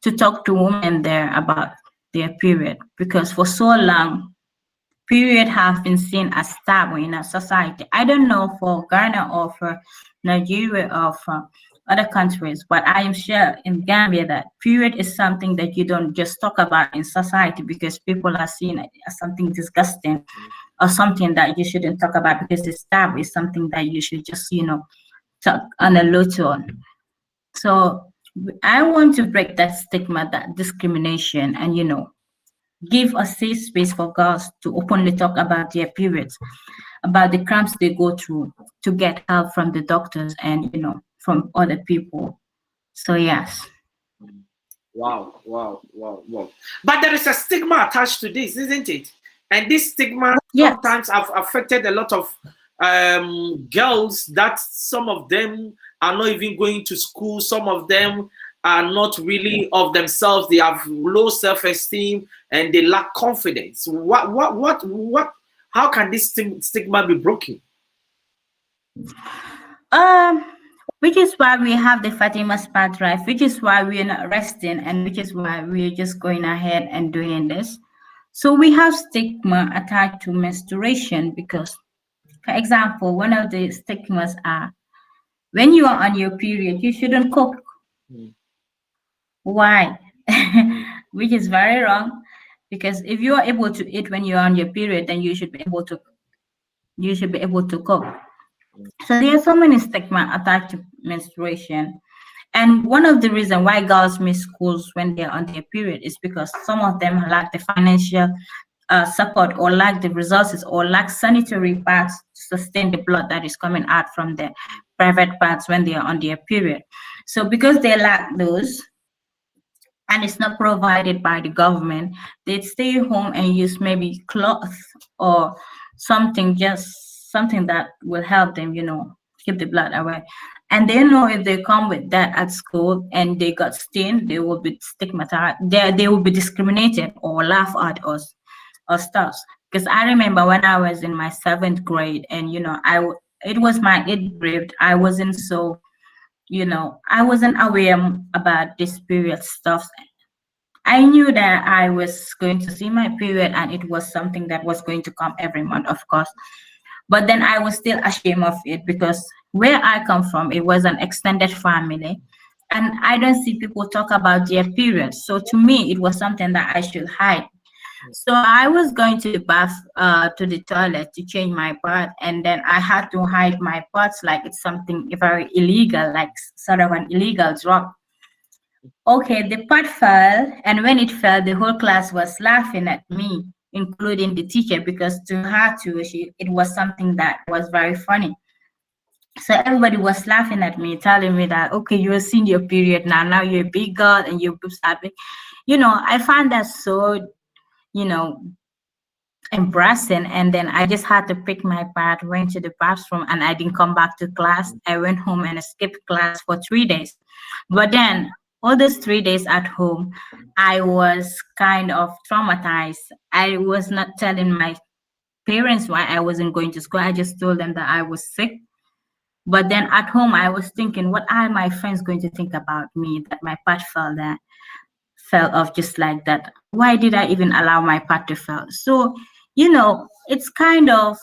to talk to women there about their period, because for so long period have been seen as taboo in our society. I don't know for Ghana or for Nigeria or for other countries, but I am sure in Gambia that period is something that you don't just talk about in society, because people are seeing it as something disgusting or something that you shouldn't talk about because it's taboo. It's something that you should just talk on a low tone. So I want to break that stigma, that discrimination, and give a safe space for girls to openly talk about their periods, about the cramps they go through, to get help from the doctors and from other people. So yes. Wow. But there is a stigma attached to this, isn't it? And this stigma sometimes have affected a lot of girls, that some of them are not even going to school. Some of them are not really of themselves. They have low self-esteem and they lack confidence. How can this stigma be broken? Which is why we have the Fateemah Spa Drive, which is why we're not resting, and which is why we're just going ahead and doing this. So we have stigma attached to menstruation because, for example, one of the stigmas are, when you are on your period, you shouldn't cook. Why? Which is very wrong, because if you are able to eat when you're on your period, then you should be able to cook. So there are so many stigma attached to menstruation. And one of the reasons why girls miss schools when they're on their period is because some of them lack the financial support, or lack the resources, or lack sanitary pads to sustain the blood that is coming out from the private parts when they are on their period. So because they lack those, and it's not provided by the government, they'd stay home and use maybe cloth or something, just something that will help them, keep the blood away. And they know if they come with that at school and they got stained, they will be stigmatized, they will be discriminated or laughed at us or stuff. Because I remember when I was in my 7th grade, and it was my 8th grade, I wasn't so I wasn't aware about this period stuff. I knew that I was going to see my period, and it was something that was going to come every month, of course. But then I was still ashamed of it, because where I come from, it was an extended family, and I don't see people talk about their periods. So to me, it was something that I should hide. So I was going to the bath, to the toilet to change my part, and then I had to hide my parts like it's something very illegal, like sort of an illegal drug. Okay, the part fell, and when it fell, the whole class was laughing at me, including the teacher, because to her too, it was something that was very funny. So everybody was laughing at me, telling me that, okay, you're seeing your period now you're a big girl and your boobs are big. I found that so embarrassing. And then I just had to pick my part, went to the bathroom, and I didn't come back to class. I went home and I skipped class for 3 days. But then all those 3 days at home, I was kind of traumatized. I was not telling my parents why I wasn't going to school. I just told them that I was sick. But then at home, I was thinking, what are my friends going to think about me, that my part fell off just like that? Why did I even allow my part to fall? So, it's kind of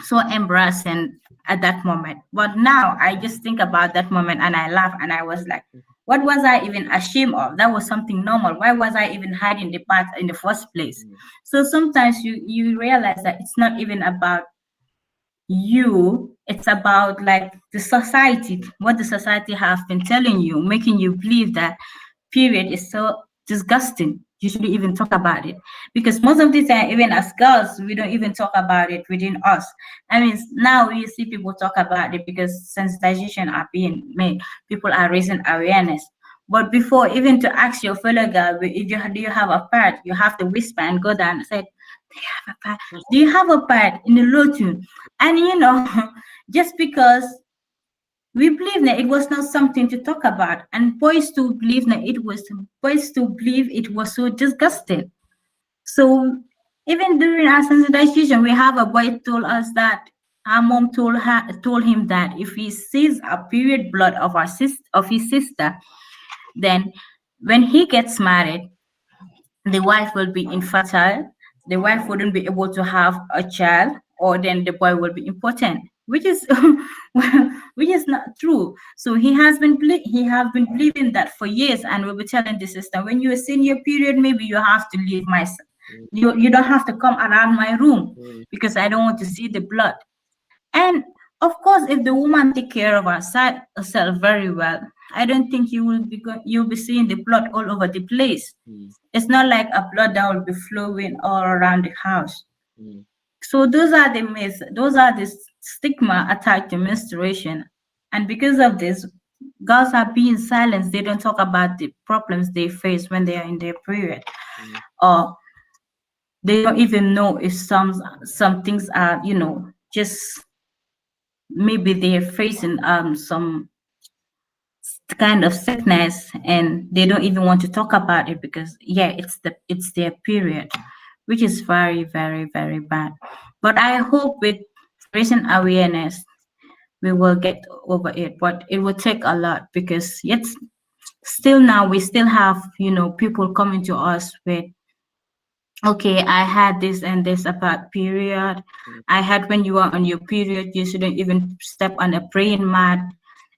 so embarrassing at that moment. But now I just think about that moment and I laugh, and I was like, what was I even ashamed of? That was something normal. Why was I even hiding the part in the first place? So sometimes you realize that it's not even about you, it's about like the society, what the society have been telling you, making you believe that period is so disgusting, you shouldn't even talk about it. Because most of the time, even as girls, we don't even talk about it within us. I mean, now we see people talk about it because sensitization are being made, people are raising awareness. But before, even to ask your fellow girl, do you have a part, you have to whisper and go down and say, do you have a part in the low tune? And just because we believe that it was not something to talk about, and boys to believe that it was so disgusting. So even during our sensitization, we have a boy told us that our mom told him that if he sees a period blood of his sister, then when he gets married, the wife will be infertile, the wife wouldn't be able to have a child, or then the boy will be impotent, which is which is not true. So he has been believing that for years, and will be telling the sister, when you are seeing your period, maybe you have to leave my you don't have to come around my room because I don't want to see the blood. And of course, if the woman take care of herself very well, I don't think you'll be seeing the blood all over the place. It's not like a blood that will be flowing all around the house. So those are the myths. Those are the stigma attached to menstruation, and because of this, girls are being silenced. They don't talk about the problems they face when they are in their period, or they don't even know if some things are, just maybe they're facing some kind of sickness, and they don't even want to talk about it because it's their period, which is very, very, very bad. But I hope with raising awareness we will get over it, but it will take a lot because yet still now we still have people coming to us with, okay, I had this and this about period. I had when you are on your period, you shouldn't even step on a praying mat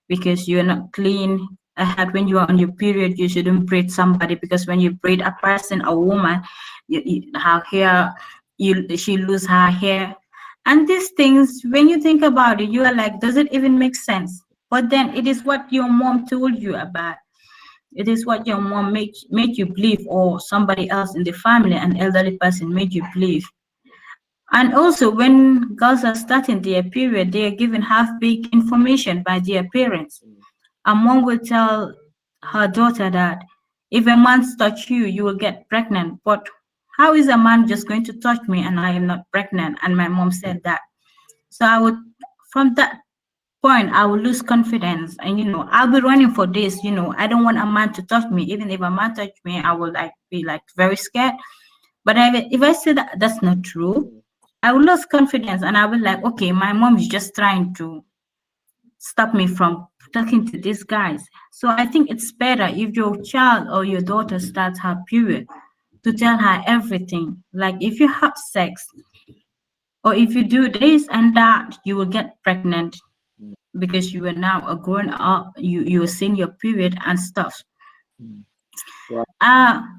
because you're not clean. I had when you are on your period, you shouldn't braid somebody because when you braid a person, a woman, her hair, she lose her hair. And these things, when you think about it, you are like, does it even make sense? But then it is what your mom told you about. It is what your mom made you believe, or somebody else in the family, an elderly person made you believe. And also, when girls are starting their period, they are given half-baked information by their parents. A mom will tell her daughter that if a man touch you, you will get pregnant. But how is a man just going to touch me and I am not pregnant? And my mom said that. So from that point, I will lose confidence, and I'll be running for this. I don't want a man to touch me. Even if a man touch me, I will be very scared. But if I say that that's not true, I will lose confidence, and I will like, okay, my mom is just trying to stop me from talking to these guys. So I think it's better if your child or your daughter starts her period to tell her everything. Like if you have sex or if you do this and that, you will get pregnant because you are now a grown up. You're seeing your period and stuff.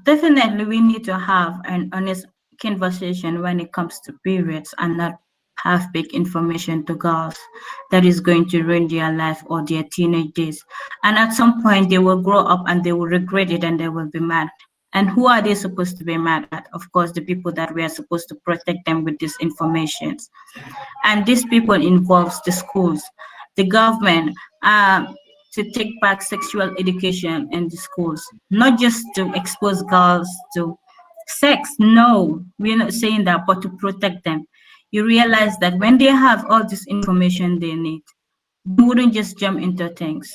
Definitely we need to have an honest conversation when it comes to periods and not have big information to girls that is going to ruin their life or their teenage days. And at some point they will grow up and they will regret it and they will be mad. And who are they supposed to be mad at? Of course, the people that we are supposed to protect them with this information. And these people involves the schools, the government, to take back sexual education in the schools, not just to expose girls to sex. No, we're not saying that, but to protect them. You realize that when they have all this information they need, they wouldn't just jump into things.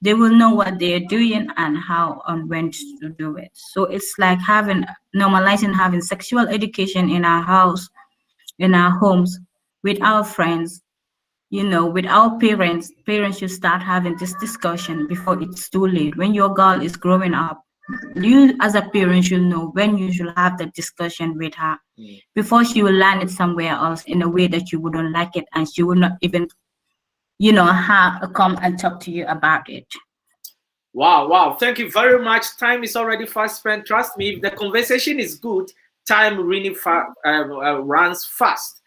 They will know what they are doing and how and when to do it. So it's like normalizing having sexual education in our house, in our homes, with our friends, with our parents. Parents should start having this discussion before it's too late. When your girl is growing up, you as a parent should know when you should have the discussion with her before she will learn it somewhere else in a way that you wouldn't like it, and she will not even, come and talk to you about it. Wow. Thank you very much. Time is already fast spent. Trust me, if the conversation is good, time really runs fast.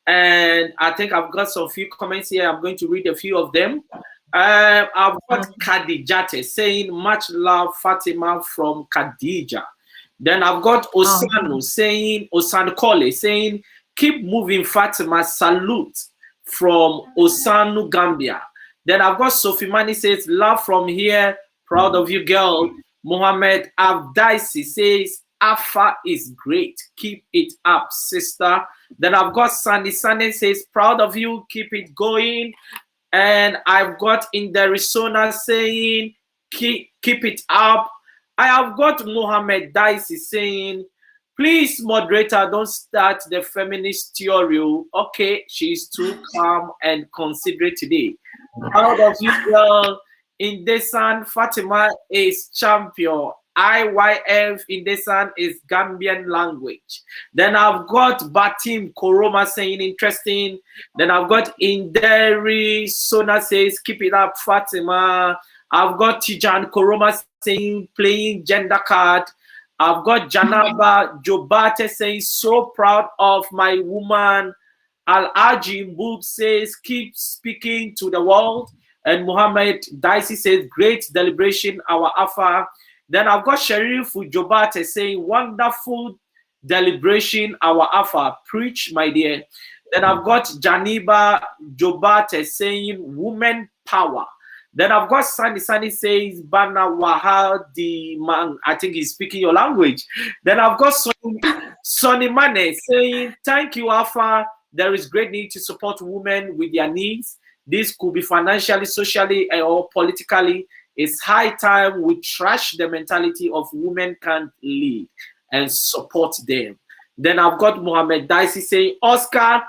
And I think I've got some few comments here. I'm going to read a few of them. I've got Khadijate saying, much love, Fateemah from Khadija. Then I've got Osanu saying, Osanu Kole saying, keep moving, Fateemah, salute from Osanu, Gambia. Then I've got Sophie Mani says, love from here, proud of you, girl. Mohammed Abdaisi says, Afa is great, keep it up, sister. Then I've got Sandy Sanneh says, proud of you, keep it going. And I've got in the Arizona saying, keep it up. I have got Mohammed Daisy saying, please, moderator, don't start the feminist theory. Okay, she's too calm and considerate today. Out of usual, in Desan, Fateemah is champion. IYF in Desan is Gambian language. Then I've got Batim Koroma saying interesting. Then I've got Inderi Sona says keep it up, Fateemah. I've got Tijan Koroma saying playing gender card. I've got Janaba Jobate saying so proud of my woman. Al-Aji Mbub says keep speaking to the world. And Muhammad Daisy says great deliberation, our Afa. Then I've got Sharif Jobate saying wonderful deliberation, our Afa. Preach, my dear. Then I've got Janiba Jobate saying women power. Then I've got Sunny says Bana Wahal the man. I think he's speaking your language. Then I've got Sonny Mane saying thank you, Alpha. There is great need to support women with their needs. This could be financially, socially, or politically. It's high time we trash the mentality of women can't lead and support them. Then I've got Mohammed Daisy saying, Oscar,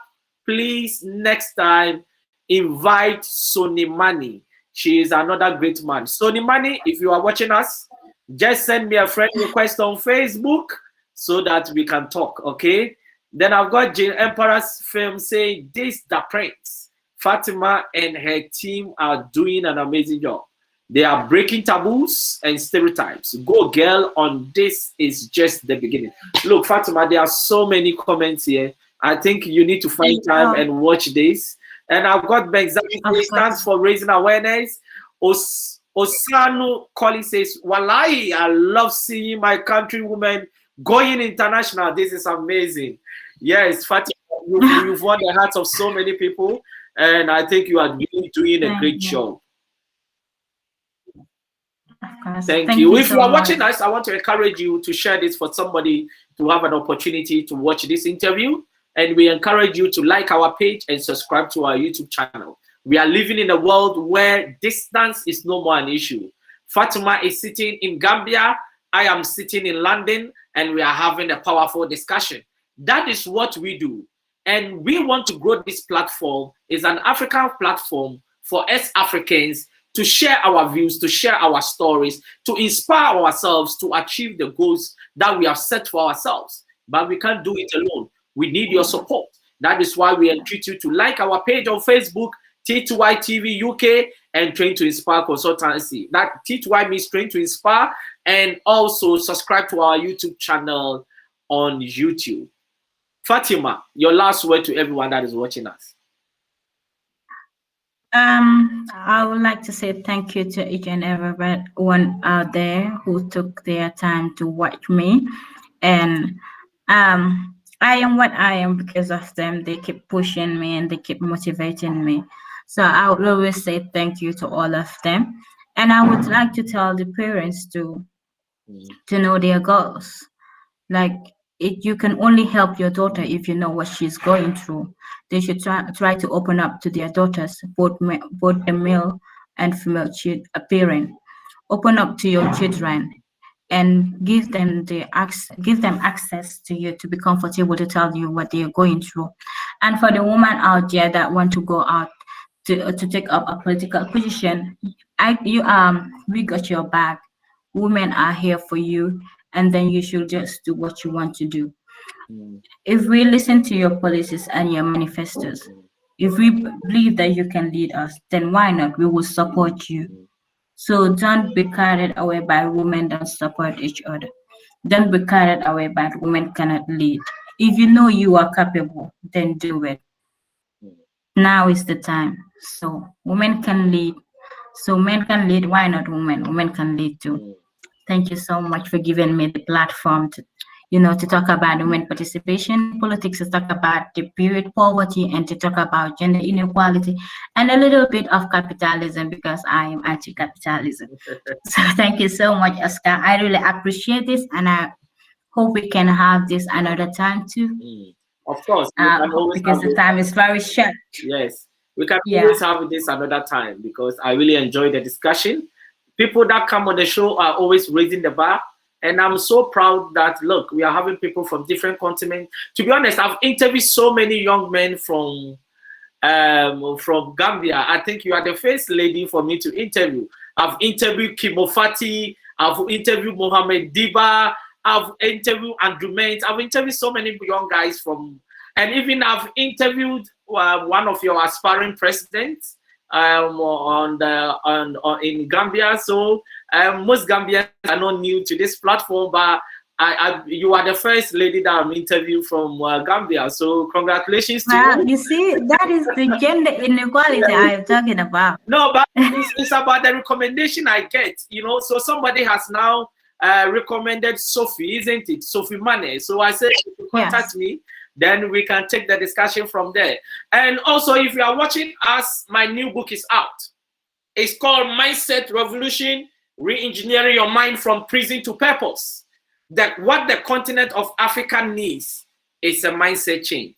please next time invite Sonny Mani. She is another great man. Sonny Mani, if you are watching us, just send me a friend request on Facebook so that we can talk, okay? Then I've got Jane Emperor's film saying, this the prince. Fateemah and her team are doing an amazing job. They are breaking taboos and stereotypes. Go girl on this is just the beginning. Look, Fateemah, there are so many comments here. I think you need to find time and watch this. And I've got Benzani stands for raising awareness. Osanu Koli says, Wallahi, I love seeing my countrywomen going international. This is amazing. Yes, Fateemah, you've won the hearts of so many people. And I think you are really doing a great job. Thank you. If you are watching us, I want to encourage you to share this for somebody to have an opportunity to watch this interview. And we encourage you to like our page and subscribe to our YouTube channel. We are living in a world where distance is no more an issue. Fateemah is sitting in Gambia. I am sitting in London, and we are having a powerful discussion. That is what we do. And we want to grow this platform. It's an African platform for us Africans to share our views, to share our stories, to inspire ourselves to achieve the goals that we have set for ourselves. But we can't do it alone. We need your support. That is why we entreat you to like our page on Facebook, T2Y TV UK, and Train to Inspire Consultancy. That T2Y means Train to Inspire, and also subscribe to our YouTube channel on YouTube. Fateemah, your last word to everyone that is watching us. I would like to say thank you to each and everyone out there who took their time to watch me. And I am what I am because of them. They keep pushing me and they keep motivating me. So I would always say thank you to all of them. And I would like to tell the parents to know their goals. Like, you can only help your daughter if you know what she's going through. They should try to open up to their daughters, both the male and female parent. Open up to your children and give them access to you to be comfortable to tell you what they are going through. And for the woman out there that want to go out to take up a political position, we got your back. Women are here for you. And then you should just do what you want to do. If we listen to your policies and your manifestos, if we believe that you can lead us, then why not? We will support you. So don't be carried away by women that support each other. Don't be carried away by women cannot lead. If you know you are capable, then do it. Now is the time. So women can lead. So men can lead. Why not women? Women can lead too. Thank you so much for giving me the platform to talk about women participation in politics, to talk about the period poverty, and to talk about gender inequality, and a little bit of capitalism because I am anti-capitalism. So thank you so much, Oscar. I really appreciate this, and I hope we can have this another time too. Of course. Because the time is very short. Yes. We can always have this another time, because I really enjoy the discussion. People that come on the show are always raising the bar. And I'm so proud that, look, we are having people from different continents. To be honest, I've interviewed so many young men from Gambia. I think you are the first lady for me to interview. I've interviewed Kimofati. I've interviewed Mohammed Diba. I've interviewed Andrew Maines. I've interviewed so many young guys from, and even I've interviewed one of your aspiring presidents in Gambia. So most Gambians are not new to this platform, but you are the first lady that I'm interviewed from Gambia. So congratulations to you. You see, that is the gender inequality I'm talking about. No, but it's about the recommendation I get, you know. So somebody has now recommended Sophie, isn't it? Sophie Mane. So I said, if you contact me, then we can take the discussion from there. And also, if you are watching us, my new book is out. It's called Mindset Revolution, Re-Engineering Your Mind from Prison to Purpose. That what the continent of Africa needs is a mindset change.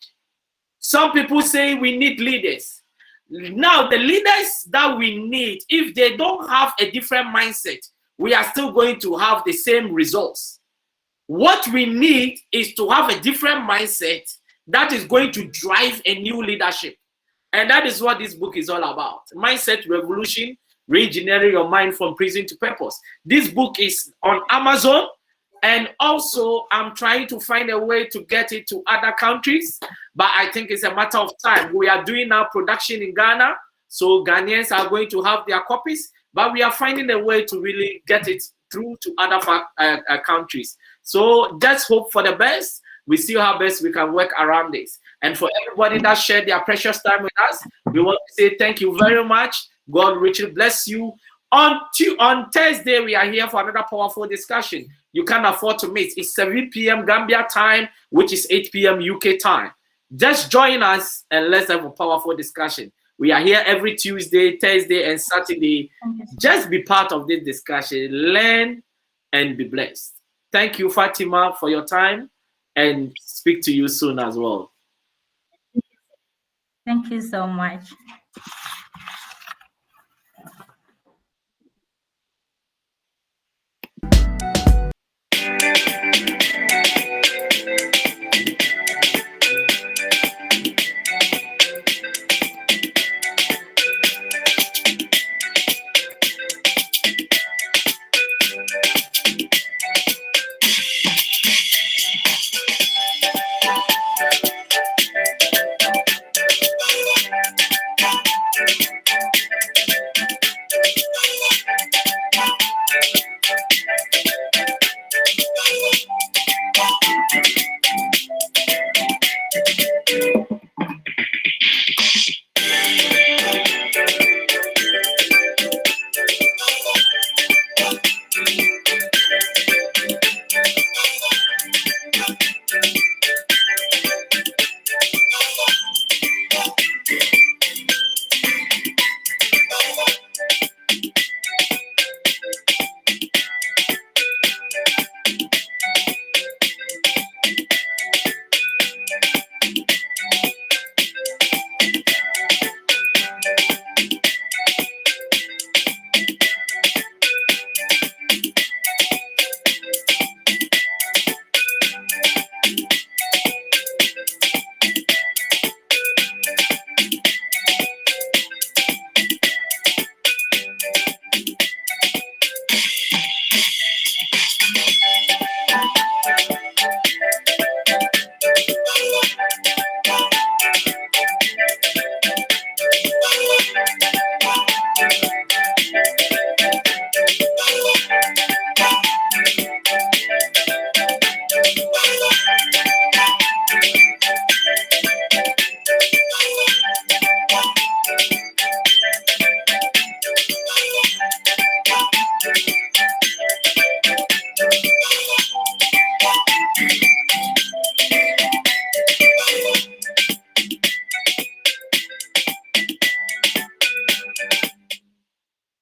Some people say we need leaders. Now, the leaders that we need, if they don't have a different mindset, we are still going to have the same results. What we need is to have a different mindset that is going to drive a new leadership. And that is what this book is all about. Mindset Revolution, Re-Engineering Your Mind from Prison to Purpose. This book is on Amazon. And also, I'm trying to find a way to get it to other countries. But I think it's a matter of time. We are doing our production in Ghana. So Ghanaians are going to have their copies. But we are finding a way to really get it through to other countries. So just hope for the best. We see how best we can work around this. And for everybody that shared their precious time with us, we want to say thank you very much. God richly bless you. On Thursday, we are here for another powerful discussion. You can't afford to miss. It's 7 p.m. Gambia time, which is 8 p.m. UK time. Just join us and let's have a powerful discussion. We are here every Tuesday, Thursday, and Saturday. Just be part of this discussion. Learn and be blessed. Thank you, Fateemah, for your time, and speak to you soon as well. Thank you so much.